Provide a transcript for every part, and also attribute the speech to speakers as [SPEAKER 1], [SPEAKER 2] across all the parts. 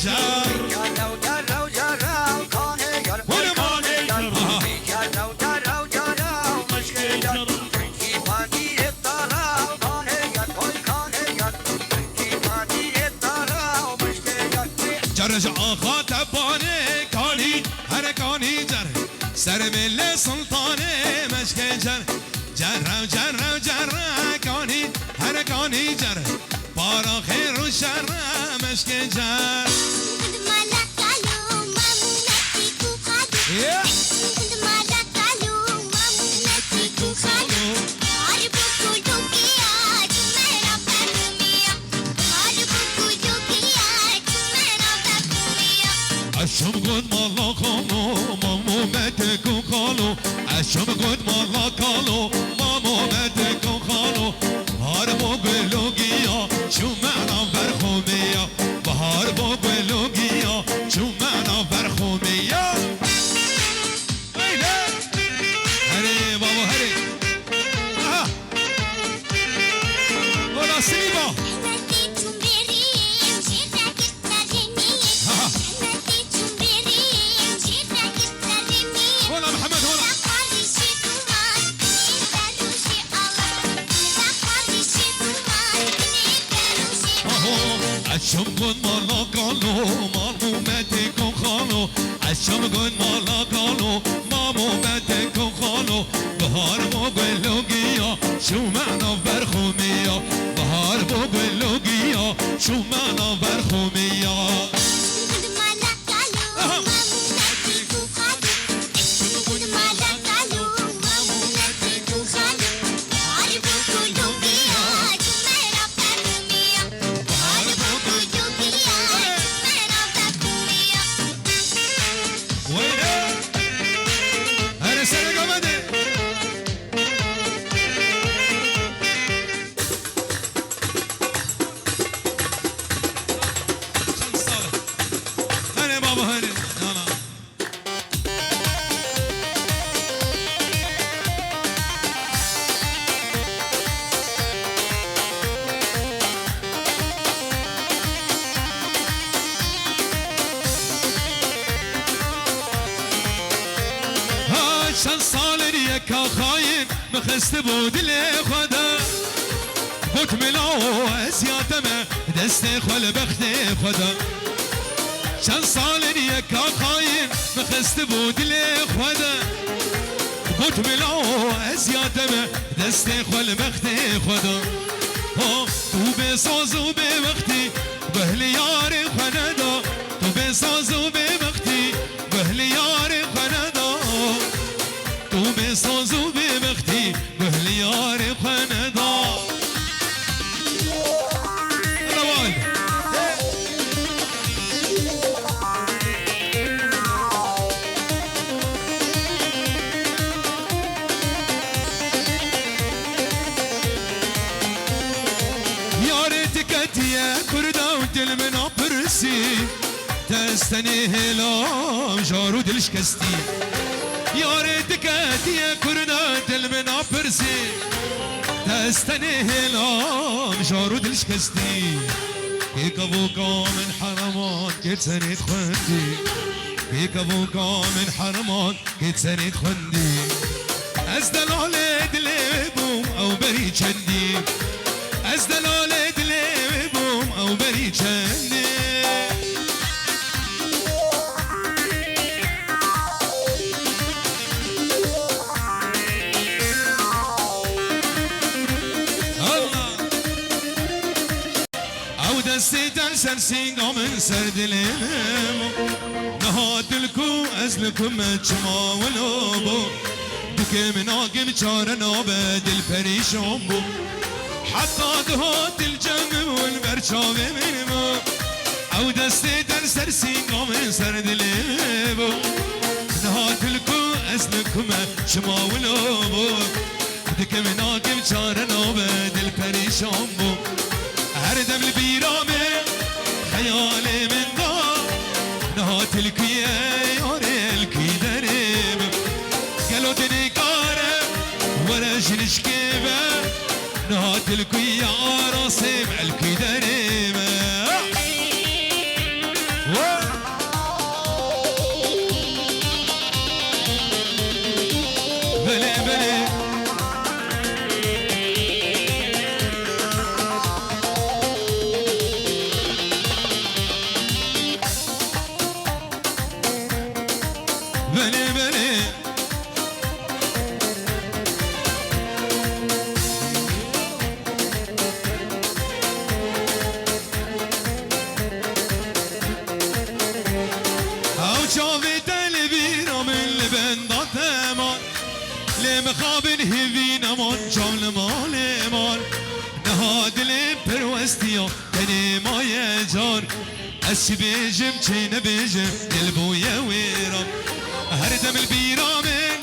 [SPEAKER 1] جر جرج آخا تبانه کانی هر کانی جر سر مل سلطانه مشک جر جر جر جر کانی هر کانی جر بارا خیر و شر مشک جر اشم قد مالا کالو مامو مت کو کالو اشم قد مالا کالو مامو مت کو کالو هر بو گلوگیا شو معنا برخومیا بهار بو گلوگیا شو معنا برخومیا هری بابا هری ولا سيبا اشم قد مالا کالو مامو مت کو خالو اشم قد مالا کالو مامو مت کو خالو بهار بو گلوگیا شو معنا برخومیا بهار بو گلوگیا شو معنا برخومیا چند سال یکا خاین مخست بود دل خدا گوت ملا و ازیاتمه دست خل بخت خدا چند سال یکا خاین مخست بود دل خدا گوت ملا و ازیاتمه دست خل بخت خدا تو بساز و به وقتی بهل یار خندا تو بساز و به وقتی بهل یار خندا تو بساز و به وقتی بهل یار خندا روال یارت کتیه کردا و دل منا پرسی تستنی هلام جارو دلش کستی یارت کتیه کردا دل منا پرسی تستنی هلام جارو دلش کستی بيك ابوكا من حرمان كنت سنة خندي بيك ابوكا من حرمان كنت سنة خندي ازدل على دليبوم او بري چندي ازدل على دليبوم او بري چندي دستيتن سرسينغا من سردليم نهاتلكو أزلكم مجمع ولوبو بكي من آقم چارنا بدل پريشان بو حتى دهات الجنگ والبرچاوه منمو او دستيتن سرسينغا من سردليم نهاتلكو أزلكم مجمع ولوبو بكي من آقم چارنا بدل پريشان بو هر دم البيرامه خيالي من دار نهات الكيه ياري الكي دريم قالوا دني كاره ولا جنش كيبه نهات الكيه راسم الكي دريم مخابن هفين امان جامل مال نهاد الامبر وستيا تني ما يجار اسي بيجم چين بيجم قلبويا ويرام هردم البيرامن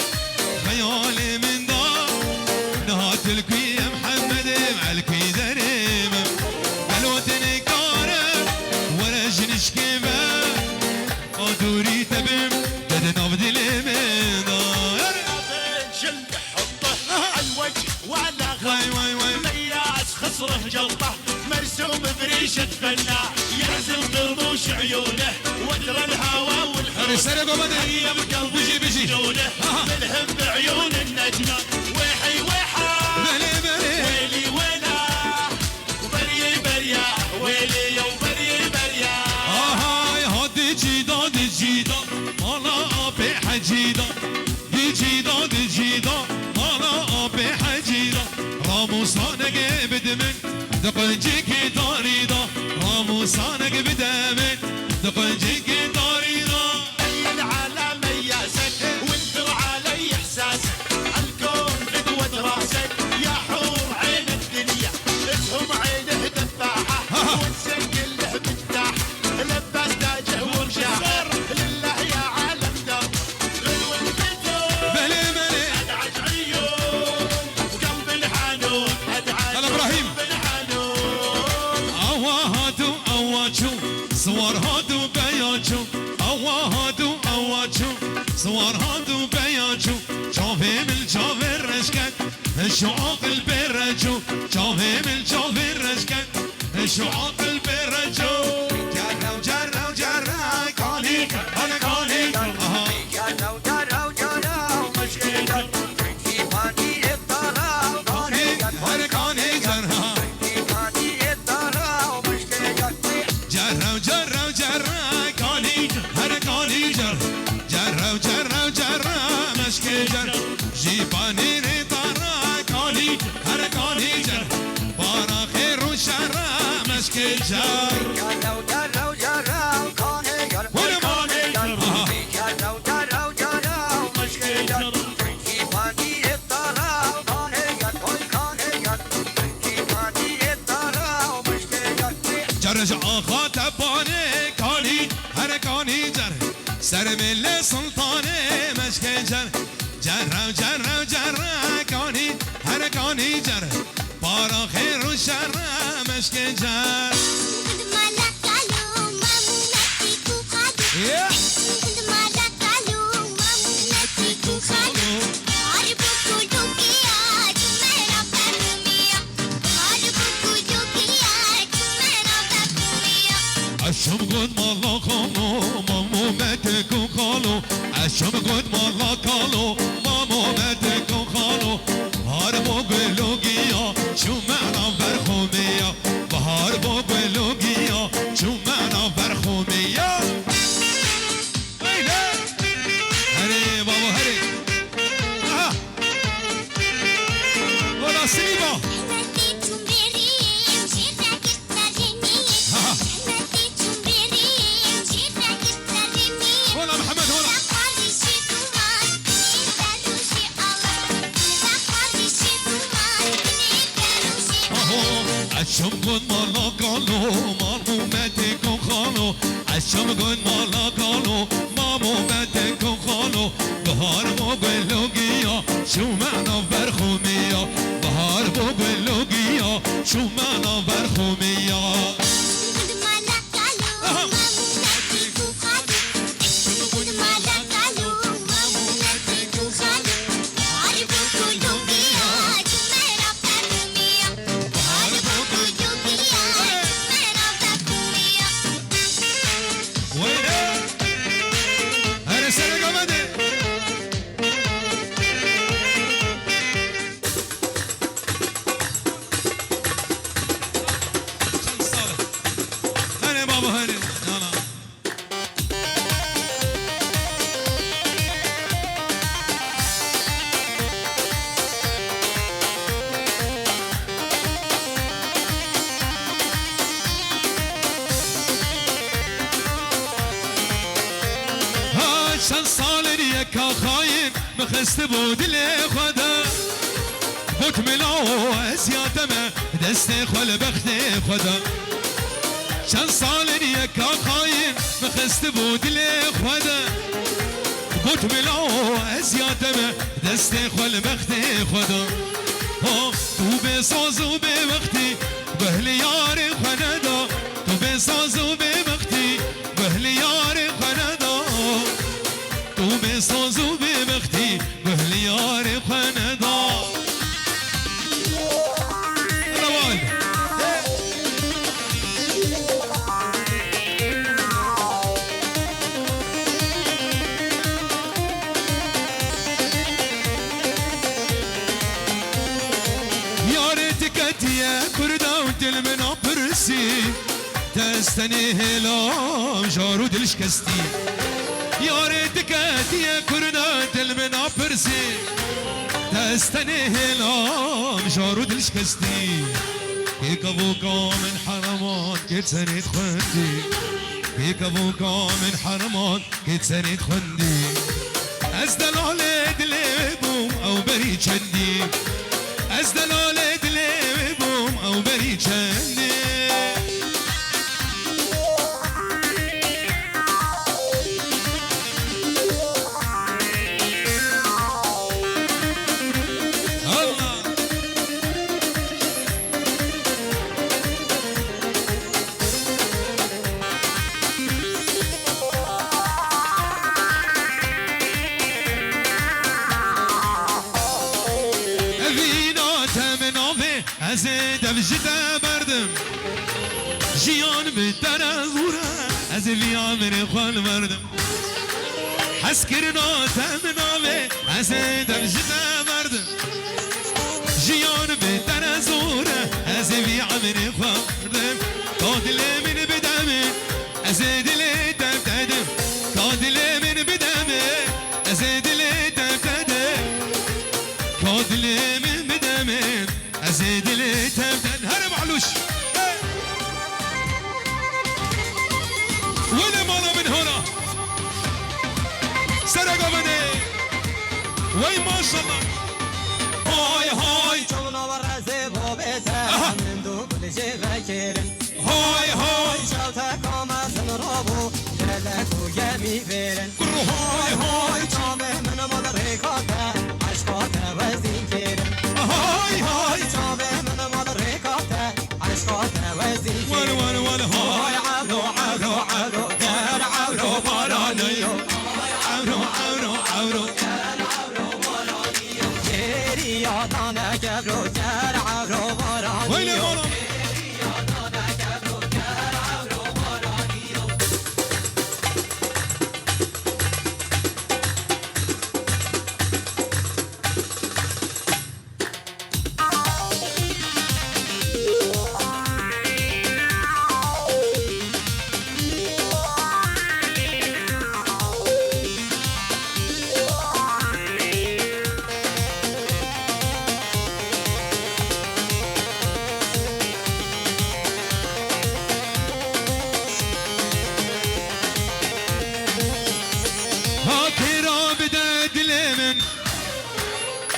[SPEAKER 1] خيالي من دار نهاد الكوي يا محمد مع الكوي دريم قالوتني كارم ولا جنش كيفا قدوري تبم بدنا بدلي من دار
[SPEAKER 2] جلد حطه عالوجه وعلى غاي مياس خصره جلطه مرسوم بريشة فناع يعزل ضربوش عيونه وترى الهوى والحب هي بقلبي بجنونه ملهم بعيون النجمة ويحي ويحا ويلي ويلا وبري بريا ويلي وبري بريا
[SPEAKER 1] هاي هادي جيدا مالا أبي حجيدا دي جيدا مالا أبي حجيدا راموسانك بدمن دقنجيك داريدا راموسانك بدمن دقنجيك داريدا
[SPEAKER 2] العالم ياسك وانثر علي احساسك الكون فدوة راسك يا حور عين الدنيا اسهم عينه دفاحة والسجل له مفتاح لباس تاجه ومشاعر لله يا عالم دار غلو الفتور
[SPEAKER 1] بلي
[SPEAKER 2] ادعج عيون وقلب الحنون ادعج قلب الحنون
[SPEAKER 1] أواهاتو صور هادو بياجو أواهاتو صور هادو بياجو جافهم الجافر رشكت الشعاق البرجو جافهم الجافر رشكت الشعاق البرجو جرى كاني أنا كاني كاني جرها جرى كاني هر كاني جرى مشكي جر جيباني رطارا كاني هر كاني جر بارا خير وشر مشكي جر جرج آخا تباني كاني هر كاني جر سر مل سلطاني مشكي جر جرى كاني هر كاني جر بارا خير وشر مشكي جر عشم قد مالا خالو مامو متكو خالو عشم قد مالا خالو مامو متكو خالو بهار بوغلو گیا شو معنا برخومیا بهار بوغلو گیا شو معنا برخومیا هري بابا هري ولا سيبا ولا محمد ولا عشم قد مالا قالو مامو متكو خالو عشم قد مالا قالو مامو متكو خالو بهار بوغلو گیا شو معنا برخومیا بهار بوغلو گیا شو معنا برخومیا بخست بود دل خدا بوت ملاو ازیادمه دست خال بخت خدا چند سال یکا خاین بخست بود دل خدا بوت ملاو ازیادمه دست خال بخت خدا تو بساز و به وقتی بهل یار خندا تو بساز و به وقتی بهل یار خندا تو بساز و به وقتی بهل یار خندا روان يا كردا ودل من أبرسي تستني هلا جارو دلش كستي يا ريتك يا كردا دل من أبرسي تستني هلا جارو دلش كستي هيك أبوكا من حرمان كيت سنة خندي هيك أبوكا من حرمان كيت سنة خندي أزدل على دلبوم أو بريد شندي أزدل على دلبوم أو بريد شندي ازدم جدا بردم جیان بهتر از اوره از ویامن خوان مردم حس کرنا تمنامه ازدم جدا بردم جیان بهتر از اوره از ویامن خوان مردم تا دل من بدمه از دل دم دادم تا دل من بدمه از دل دم دادم تا دل من بدمه أزيد اللي تبدأ هلا معلوش ولا مالا من هنا سرقة مني وي ما شاء الله هاي هاي
[SPEAKER 3] شونا ورزي بوبيته من دو كل شيء غير
[SPEAKER 1] هاي هاي
[SPEAKER 3] شوتا كما سنرابو جلك ويمي فيرن
[SPEAKER 1] هاي هاي
[SPEAKER 3] شامه من مدركاته عشقاته وزين كيرن
[SPEAKER 1] هاي هاي
[SPEAKER 3] شامه من مدركاته عشقاته وزين
[SPEAKER 1] ولا ولا ولا هاي
[SPEAKER 3] عبرو عبرو عبرو دار عبرو بارانيو
[SPEAKER 1] عبرو عبرو عبرو
[SPEAKER 3] يا دانا كبرو دار عبرو بارانيو
[SPEAKER 1] ويلي مالا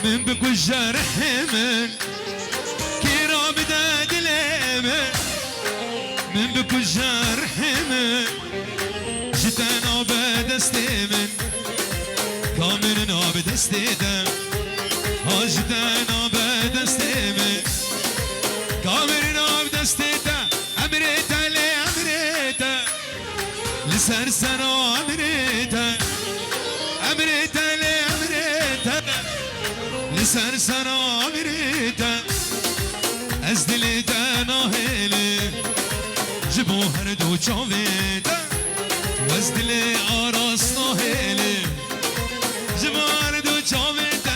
[SPEAKER 1] من بكل جرح من كيرا بداد الامن من بكل جرح من جتنا بدستي من كاملنا بدستي دم جتنا بدستي من كاملنا بدستي دم امريتا لي امريتا لسرسنا امريتا امريتا لي امريتا لسر سرا بريتا از دل تناهله جبو هر دو چاویتا و از دل آراس ناهله جبو هر دو چاویتا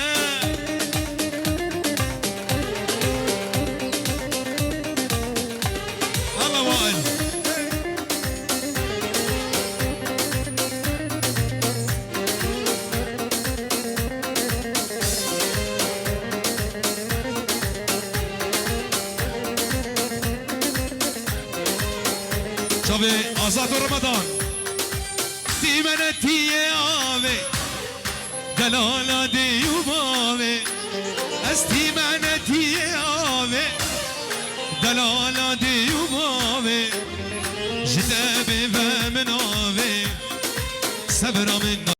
[SPEAKER 1] الله وال شبه آزاد رمضان تیمنه تیه آوه دلالا دیوباوه استی منتی آوه دلالا دیوباوه جده به من آوه صبر من